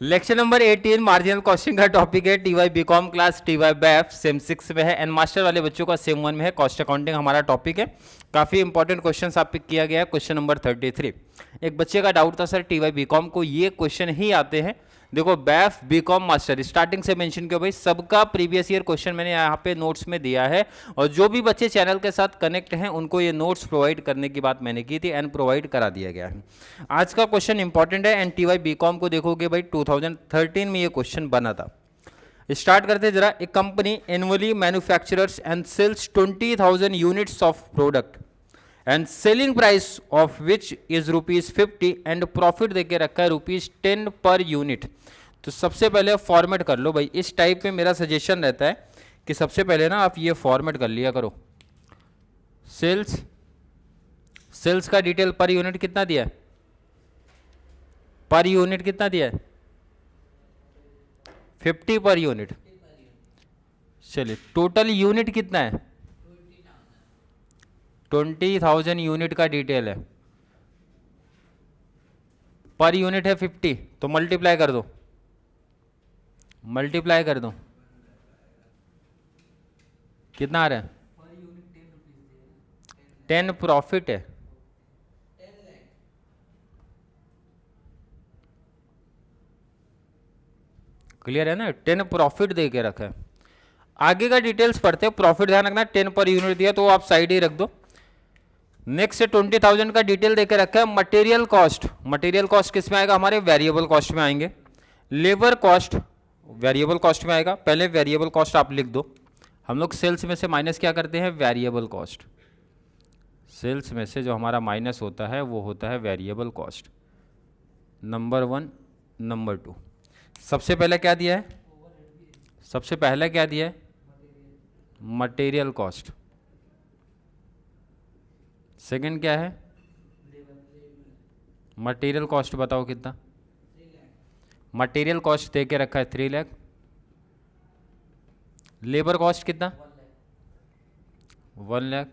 Lecture number 18 marginal costing का topic है। TY BCom class, TY BAF sem 6 में है एंड मास्टर वाले बच्चों का सेम 1 में है। कॉस्ट अकाउंटिंग हमारा टॉपिक है। काफ़ी इंपॉर्टेंट क्वेश्चन आप पिक किया गया है। क्वेश्चन नंबर 33, एक बच्चे का डाउट था सर टीवाई बीकॉम को ये क्वेश्चन ही आते हैं। देखो बैफ बीकॉम मास्टर स्टार्टिंग से मेंशन किया भाई, सबका प्रीवियस ईयर क्वेश्चन मैंने यहाँ पे नोट्स में दिया है और जो भी बच्चे चैनल के साथ कनेक्ट हैं उनको ये नोट्स प्रोवाइड करने की बात मैंने की थी एंड प्रोवाइड करा दिया गया है। आज का क्वेश्चन इंपॉर्टेंट है एंड टीवाई बीकॉम को देखोगे भाई 2013 में ये क्वेश्चन बना था। स्टार्ट करते जरा। एक company annually manufacturers and sales 20,000 units of product and selling price of which is ₹50 and profit देके रखा है ₹10 पर यूनिट। तो सबसे पहले फॉर्मेट कर लो भाई। इस टाइप में मेरा सजेशन रहता है कि सबसे पहले ना आप ये फॉर्मेट कर लिया करो। सेल्स का डिटेल पर यूनिट कितना दिया है, पर यूनिट कितना दिया है 50 पर यूनिट। चलिए टोटल यूनिट कितना है 20,000 यूनिट का डिटेल है, पर यूनिट है 50, तो मल्टीप्लाई कर दो, मल्टीप्लाई कर दो, कितना आ रहा है 10 प्रॉफिट है। क्लियर है ना, 10 प्रॉफिट दे के रखा है। आगे का डिटेल्स पढ़ते हैं। प्रॉफिट ध्यान रखना 10 पर यूनिट दिया तो आप साइड ही रख दो। नेक्स्ट 20,000 का डिटेल देके रखा है। मटेरियल कॉस्ट, मटेरियल कॉस्ट किस में आएगा हमारे वेरिएबल कॉस्ट में आएंगे। लेबर कॉस्ट वेरिएबल कॉस्ट में आएगा। पहले वेरिएबल कॉस्ट आप लिख दो। हम लोग सेल्स में से माइनस क्या करते हैं वेरिएबल कॉस्ट। सेल्स में से जो हमारा माइनस होता है वो होता है वेरिएबल कॉस्ट। Number 1, number 2। सबसे पहले क्या दिया है, सबसे पहले क्या दिया है मटेरियल कॉस्ट। सेकंड क्या है मटेरियल कॉस्ट, बताओ कितना। मटेरियल कॉस्ट दे के रखा है 3 लाख। लेबर कॉस्ट कितना 1 लाख।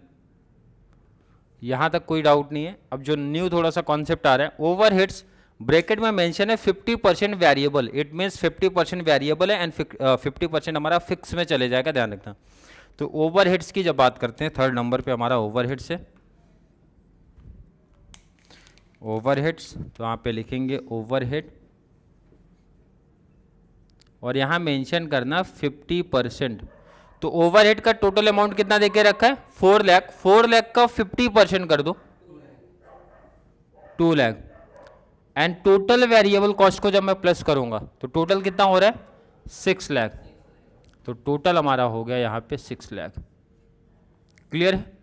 यहां तक कोई डाउट नहीं है। अब जो न्यू थोड़ा सा कॉन्सेप्ट आ रहा है, ओवरहेड्स ब्रैकेट में मेंशन है 50% वेरिएबल। इट मीन्स 50% वेरिएबल है एंड 50% हमारा फिक्स में चले जाएगा, ध्यान रखना। तो ओवरहेड्स की जब बात करते हैं, 3rd नंबर पे हमारा ओवरहेड्स है। ओवरहेड्स तो यहाँ पे लिखेंगे ओवरहेड और यहाँ मेंशन करना 50%। तो ओवरहेड का टोटल अमाउंट कितना देके रखा है 4 लाख। 4 लाख का 50% कर दो 2 lakh. And total variable cost को जब मैं प्लस करूंगा तो टोटल कितना हो रहा है 6 लाख। तो टोटल हमारा हो गया यहाँ पे 6 लाख। क्लियर है।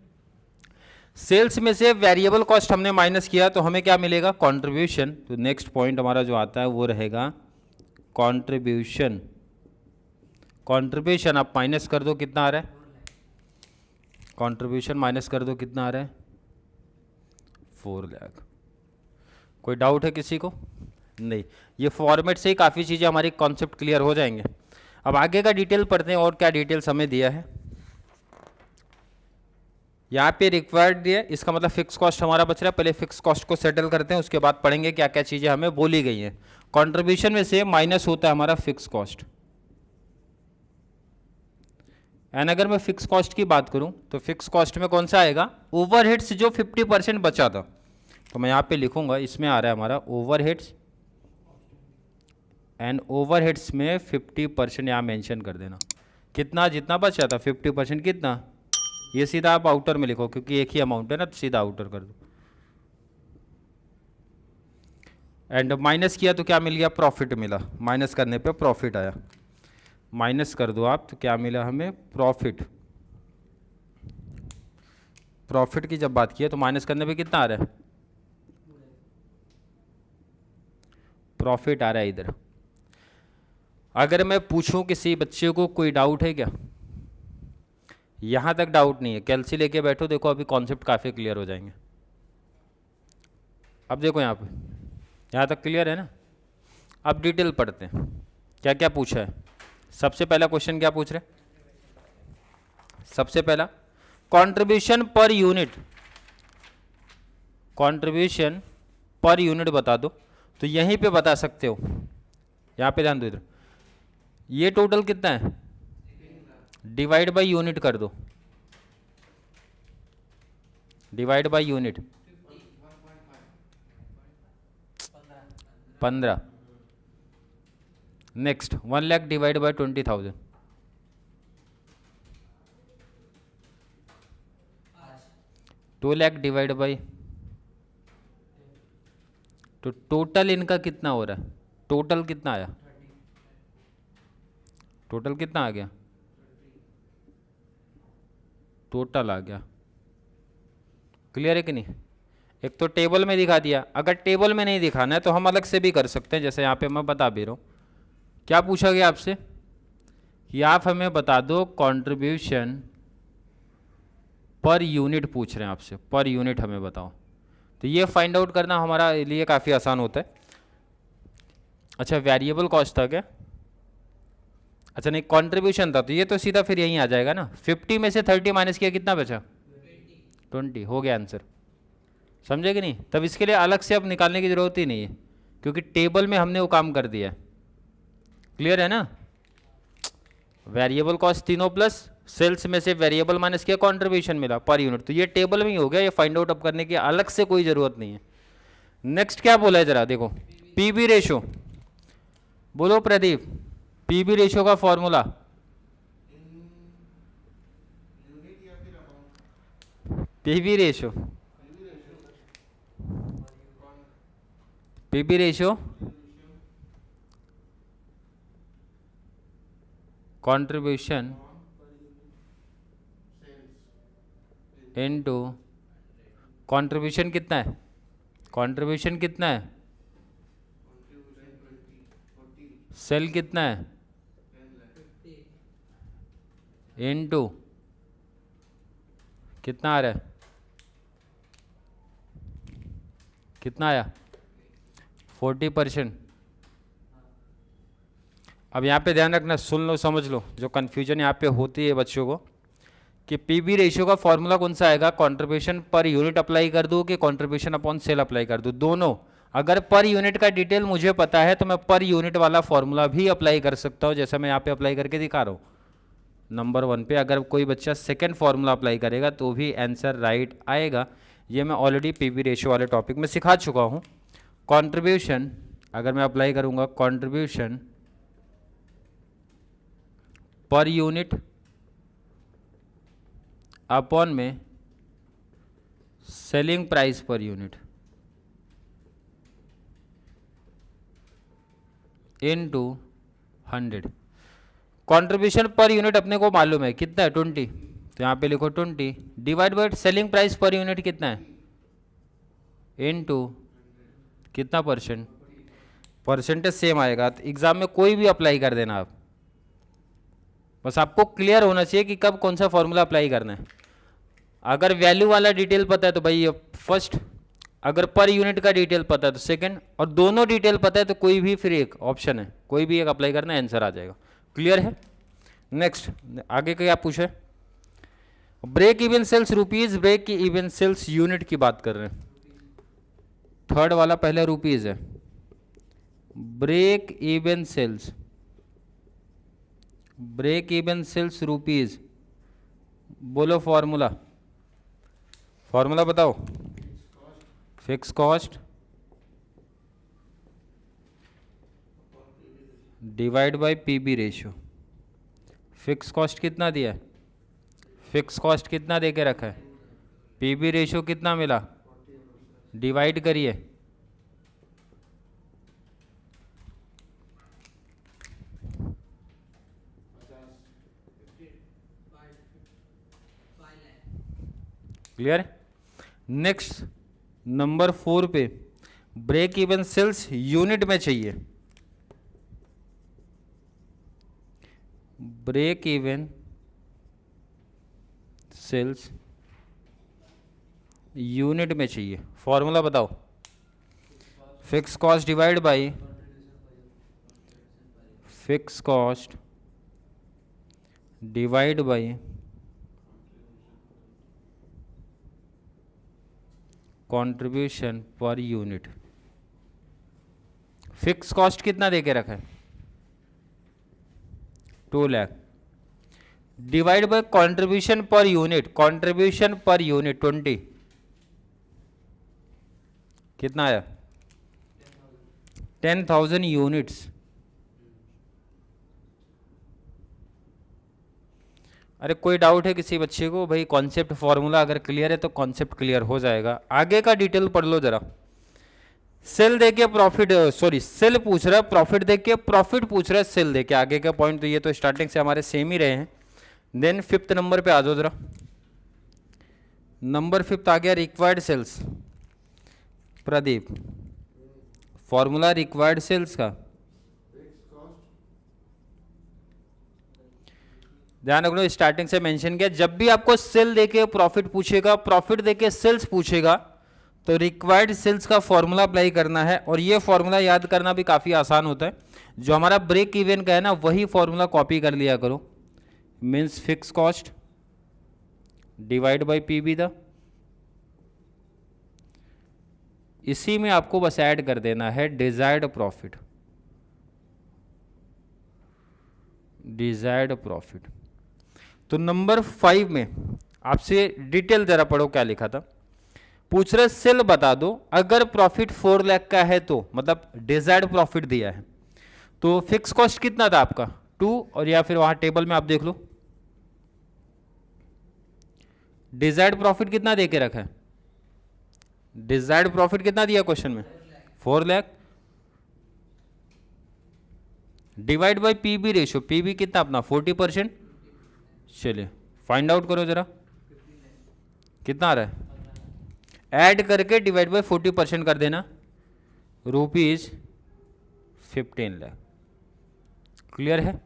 सेल्स में से वेरिएबल कॉस्ट हमने माइनस किया तो हमें क्या मिलेगा कंट्रीब्यूशन। तो नेक्स्ट पॉइंट हमारा जो आता है वो रहेगा कंट्रीब्यूशन। कंट्रीब्यूशन आप माइनस कर दो, कितना आ रहा है कंट्रीब्यूशन माइनस कर दो, कितना आ रहा है 4 लाख। कोई डाउट है किसी को? नहीं। ये फॉर्मेट से ही काफ़ी चीज़ें हमारी कॉन्सेप्ट क्लियर हो जाएंगे। अब आगे का डिटेल पढ़ते हैं और क्या डिटेल्स हमें दिया है। यहाँ पे रिक्वायर्ड दिया, इसका मतलब फिक्स कॉस्ट हमारा बच रहा है। पहले फिक्स कॉस्ट को सेटल करते हैं, उसके बाद पढ़ेंगे क्या क्या चीज़ें हमें बोली गई हैं। कंट्रीब्यूशन में से माइनस होता है हमारा फिक्स कॉस्ट। एंड अगर मैं फिक्स कॉस्ट की बात करूं तो फिक्स कॉस्ट में कौन सा आएगा ओवरहेड्स, जो 50% बचा था। तो मैं यहाँ पे लिखूंगा, इसमें आ रहा है हमारा ओवरहेड्स एंड ओवरहेड्स में 50% यहाँ मेंशन कर देना। कितना जितना बचा था 50% कितना, ये सीधा आप आउटर में लिखो क्योंकि एक ही अमाउंट है ना, तो सीधा आउटर कर दो। एंड माइनस किया तो क्या मिल गया प्रॉफिट मिला। माइनस करने पे प्रॉफिट आया। माइनस कर दो आप तो क्या मिला हमें प्रॉफिट। प्रॉफिट की जब बात की है तो माइनस करने पे कितना आ रहा है प्रॉफिट आ रहा है इधर। अगर मैं पूछूं किसी बच्चे को कोई डाउट है क्या, यहां तक डाउट नहीं है, कैलसी लेके बैठो, देखो अभी कॉन्सेप्ट काफ़ी क्लियर हो जाएंगे। अब देखो यहाँ तक क्लियर है ना। अब डिटेल पढ़ते हैं क्या क्या पूछा है। सबसे पहला क्वेश्चन क्या पूछ रहे, सबसे पहला contribution per unit, contribution per unit बता दो। तो यहीं पे बता सकते हो यहाँ पे ध्यान दो इधर, ये टोटल कितना है, डिवाइड बाय यूनिट कर दो, divide by unit 15। Next 1 lakh divide bye 20,000, 2 lakh divide bye, तो टोटल इनका कितना हो रहा है, टोटल कितना आया, टोटल कितना आ गया, टोटल आ गया। क्लियर है कि नहीं? एक तो टेबल में दिखा दिया, अगर टेबल में नहीं दिखाना है तो हम अलग से भी कर सकते हैं, जैसे यहाँ पे मैं बता भी रहा हूँ। क्या पूछा गया आपसे कि आप हमें बता दो कंट्रीब्यूशन पर यूनिट, पूछ रहे हैं आपसे, पर यूनिट हमें बताओ। तो ये फाइंड आउट करना हमारा लिए काफ़ी आसान होता है। अच्छा, वेरिएबल कॉस्ट था क्या? अच्छा नहीं, कंट्रीब्यूशन था, तो ये तो सीधा फिर यहीं आ जाएगा ना। 50 में से 30 माइनस किया, कितना बचा? 20। हो गया आंसर। समझे कि नहीं? तब इसके लिए अलग से अब निकालने की जरूरत ही नहीं है, क्योंकि टेबल में हमने वो काम कर दिया है। क्लियर है ना? वेरिएबल कॉस्ट तीनों प्लस सेल्स में से वेरिएबल माइनस किया, कंट्रीब्यूशन मिला पर यूनिट, तो ये टेबल में ही हो गया। ये फाइंड आउट अब करने की अलग से कोई जरूरत नहीं है। नेक्स्ट क्या बोला है जरा देखो, पीबी रेशो। बोलो प्रदीप, पीबी रेशो का formula. PV ratio, PV ratio contribution into, contribution कितना है, कंट्रीब्यूशन कितना है, सेल कितना है, इनटू कितना आ रहा है, कितना आया, 40%। अब यहाँ पे ध्यान रखना, सुन लो समझ लो, जो कन्फ्यूजन यहाँ पे होती है बच्चों को कि पीबी रेशियो का फॉर्मूला कौन सा आएगा, कंट्रीब्यूशन पर यूनिट अप्लाई कर दूँ कि कंट्रीब्यूशन अपॉन सेल अप्लाई कर दूँ, दोनों। अगर पर यूनिट का डिटेल मुझे पता है तो मैं पर यूनिट वाला फॉर्मूला भी अप्लाई कर सकता हूँ, जैसा मैं यहाँ पे अप्लाई करके दिखा रहा हूँ नंबर 1 पे। अगर कोई बच्चा सेकेंड फॉर्मूला अप्लाई करेगा तो भी आंसर राइट आएगा। ये मैं ऑलरेडी पीबी रेशियो वाले टॉपिक में सिखा चुका हूँ। कंट्रीब्यूशन अगर मैं अप्लाई करूँगा, कंट्रीब्यूशन पर यूनिट अपॉन में selling price per unit into 100। Contribution per unit अपने को मालूम है कितना है, 20, तो यहाँ पे लिखो 20 divide by selling price per unit कितना है, इनटू कितना परसेंट, परसेंटेज सेम आएगा। तो एग्जाम में कोई भी अप्लाई कर देना आप, बस आपको क्लियर होना चाहिए कि कब कौन सा फॉर्मूला अप्लाई करना है। अगर वैल्यू वाला डिटेल पता है तो भाई फर्स्ट, अगर पर यूनिट का डिटेल पता है तो सेकंड, और दोनों डिटेल पता है तो कोई भी फिर एक ऑप्शन है, कोई भी एक अप्लाई करना है, आंसर आ जाएगा। क्लियर है? नेक्स्ट आगे क्या पूछे, break even sales rupees, break even sales unit की बात कर रहे हैं। थर्ड वाला पहले रुपीज है, break even sales, break even sales rupees. बोलो फॉर्मूला, फॉर्मूला बताओ। Fix cost divide by PV ratio. Fix cost कितना दिया है, फिक्स कॉस्ट कितना दे के रखा है, पीबी रेशियो कितना मिला, डिवाइड करिए, क्लियर? नेक्स्ट नंबर 4 पे ब्रेक इवन सेल्स यूनिट में चाहिए, ब्रेक इवन सेल्स यूनिट में चाहिए। फॉर्मूला बताओ, fix cost divide bye, fix cost divide by contribution per unit. Fix cost कितना दे के रखा है, 2 lakh divide by contribution per unit, contribution per unit 20, कितना आया? 10,000 यूनिट्स। अरे कोई डाउट है किसी बच्चे को? भाई कॉन्सेप्ट फॉर्मूला अगर क्लियर है तो कॉन्सेप्ट क्लियर हो जाएगा। आगे का डिटेल पढ़ लो जरा। सेल देके प्रॉफिट, सॉरी सेल पूछ रहा है, प्रॉफिट देके प्रॉफिट पूछ रहा है, सेल देके। आगे का पॉइंट तो ये तो स्टार्टिंग से हमारे सेम ही रहे हैं। देन 5th नंबर पे आ जाओ जरा। नंबर 5th आ गया required sales. Pradeep, formula required sales का ध्यान रख लो, स्टार्टिंग से मेंशन किया, जब भी आपको सेल देके प्रॉफिट पूछेगा, प्रॉफिट देके सेल्स पूछेगा, तो रिक्वायर्ड सेल्स का फॉर्मूला अप्लाई करना है। और ये फॉर्मूला याद करना भी काफ़ी आसान होता है। जो हमारा ब्रेक इवन का है ना, वही फॉर्मूला कॉपी कर लिया करो। Means fix cost divide by PV the, इसी में आपको बस ऐड कर देना है डिजायर्ड प्रॉफिट, डिजायर्ड प्रॉफिट। तो नंबर 5 में आपसे डिटेल जरा पढ़ो क्या लिखा था। पूछ रहे सेल बता दो अगर प्रॉफिट 4 लाख का है तो, मतलब डिजायर्ड प्रॉफिट दिया है तो फिक्स कॉस्ट कितना था आपका 2, और या फिर वहां टेबल में आप देख लो डिजायर्ड प्रॉफिट कितना दे के रखा है। डिजायर्ड प्रॉफिट कितना दिया क्वेश्चन में? 4 lakh divide by PV ratio, PV कितना अपना 40%। चलिए फाइंड आउट करो जरा कितना आ रहा है, ऐड करके डिवाइड बाय 40% कर देना, ₹15 लाख। क्लियर है?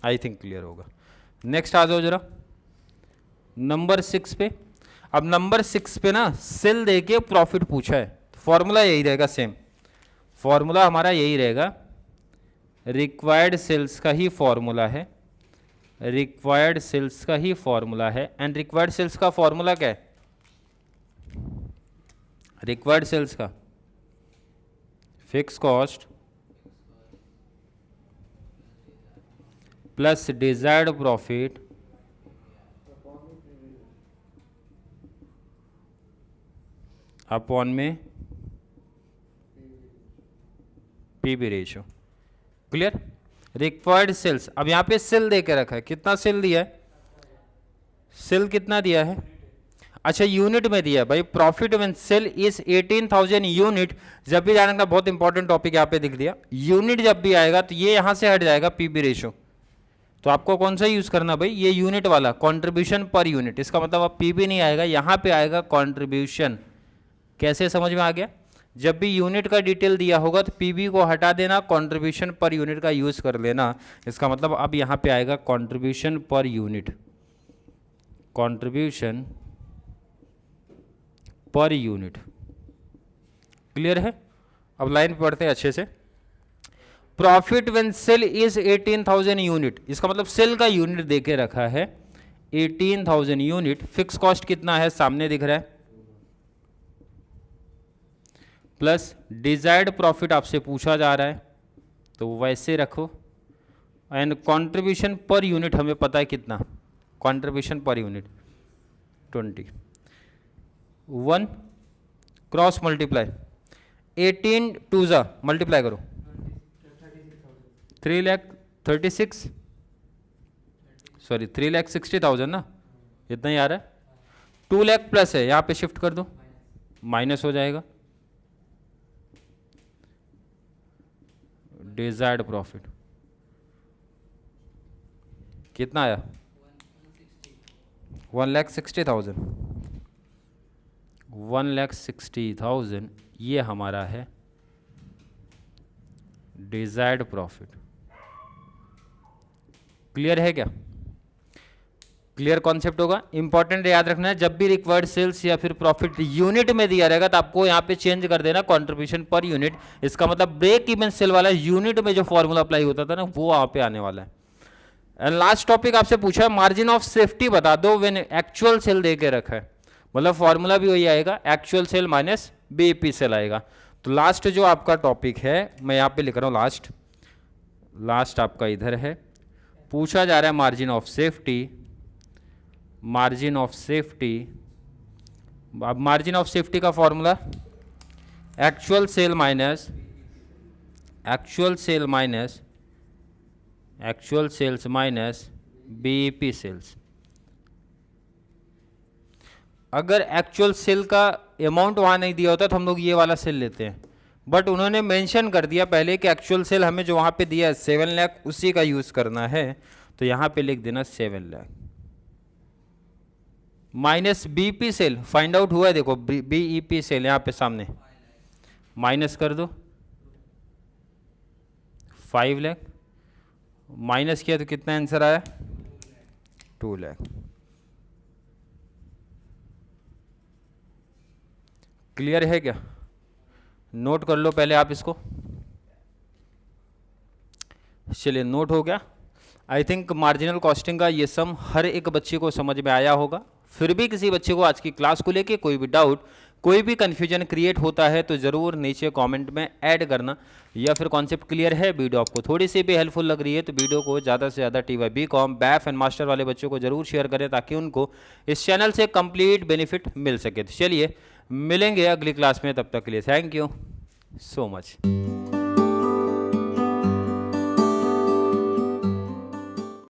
आई थिंक क्लियर होगा। नेक्स्ट आ जाओ जरा नंबर 6 पे। अब नंबर 6 पे ना सेल देके प्रॉफिट पूछा है, फॉर्मूला यही रहेगा सेम, फॉर्मूला हमारा यही रहेगा, रिक्वायर्ड सेल्स का ही फॉर्मूला है, रिक्वायर्ड सेल्स का ही फॉर्मूला है। एंड रिक्वायर्ड सेल्स का फॉर्मूला क्या है? रिक्वायर्ड सेल्स का fix cost plus desired profit upon में PB ratio. Clear? Required sales, अब यहां पे सेल दे के रखा है, कितना सेल दिया है? सेल कितना दिया है? अच्छा यूनिट में दिया है भाई। Profit when sale is 18,000 unit. जब भी जानना, बहुत इंपॉर्टेंट टॉपिक यहाँ पे दिख दिया, यूनिट जब भी आएगा तो ये यहां से हट जाएगा पीबी रेशियो। तो आपको कौन सा यूज करना भाई? ये यूनिट वाला, कंट्रीब्यूशन पर यूनिट। इसका मतलब अब पीबी नहीं आएगा, यहां पे आएगा कंट्रीब्यूशन। कैसे समझ में आ गया? जब भी यूनिट का डिटेल दिया होगा तो पीबी को हटा देना, कंट्रीब्यूशन पर यूनिट का यूज कर लेना। इसका मतलब अब यहां पे आएगा contribution per unit, contribution per unit. Clear है? अब लाइन पढ़ते हैं अच्छे से। Profit when sale is 18,000 unit, इसका मतलब सेल का यूनिट देके रखा है 18,000 यूनिट। फिक्स कॉस्ट कितना है? सामने दिख रहा है, प्लस डिजायर्ड प्रॉफिट आपसे पूछा जा रहा है तो वैसे रखो। एंड कंट्रीब्यूशन पर यूनिट हमें पता है कितना, contribution per unit 20। 1 cross multiply 18 2 जा मल्टीप्लाई करो 3,36,000 सॉरी 3,60,000 ना, इतना ही आ रहा है। 2 लाख प्लस है, यहाँ पे शिफ्ट कर दो, माइनस हो जाएगा डिजायर्ड प्रॉफिट। कितना आया? 1,60,000। 1,60,000 ये हमारा है डिजायर्ड प्रॉफिट। क्लियर है क्या? क्लियर कॉन्सेप्ट होगा। इंपॉर्टेंट याद रखना है, जब भी रिक्वायर्ड सेल्स या फिर प्रॉफिट यूनिट में दिया रहेगा तो आपको यहाँ पे चेंज कर देना कंट्रीब्यूशन पर यूनिट। इसका मतलब ब्रेक इवन सेल वाला यूनिट में जो फॉर्मूला अप्लाई होता था ना, वो वहाँ पे आने वाला है। एंड लास्ट टॉपिक आपसे पूछा है मार्जिन ऑफ सेफ्टी बता दो व्हेन एक्चुअल सेल दे के रखा है, मतलब फॉर्मूला भी वही आएगा, actual sale minus BEP sale आएगा। तो लास्ट जो आपका टॉपिक है, मैं यहाँ पे लिख रहा हूँ लास्ट आपका इधर है, पूछा जा रहा है margin of safety, margin of safety. अब मार्जिन ऑफ सेफ्टी का formula actual sale minus actual sale minus actual sales minus BEP sales. अगर एक्चुअल सेल का अमाउंट वहाँ नहीं दिया होता तो हम लोग ये वाला सेल लेते हैं, बट उन्होंने मेंशन कर दिया पहले कि एक्चुअल सेल हमें जो वहाँ पे दिया है 7 लाख उसी का यूज़ करना है, तो यहाँ पे लिख देना 7 lakh minus BEP cell. Find out हुआ है, देखो बीईपी सेल यहाँ पे सामने माइनस कर दो 5 लाख, माइनस किया तो कितना आंसर आया 2 लाख। क्लियर है क्या? नोट कर लो पहले आप इसको। चलिए नोट हो गया। आई थिंक मार्जिनल कॉस्टिंग का ये सम हर एक बच्चे को समझ में आया होगा। फिर भी किसी बच्चे को आज की क्लास को लेके कोई भी डाउट, कोई भी कन्फ्यूजन क्रिएट होता है तो ज़रूर नीचे कमेंट में ऐड करना, या फिर कॉन्सेप्ट क्लियर है, वीडियो आपको थोड़ी सी भी हेल्पफुल लग रही है तो वीडियो को ज़्यादा से ज़्यादा TYBCom बैफ एंड मास्टर वाले बच्चों को ज़रूर शेयर करें ताकि उनको इस चैनल से कंप्लीट बेनिफिट मिल सके। तो चलिए मिलेंगे अगली क्लास में, तब तक के लिए थैंक यू सो मच।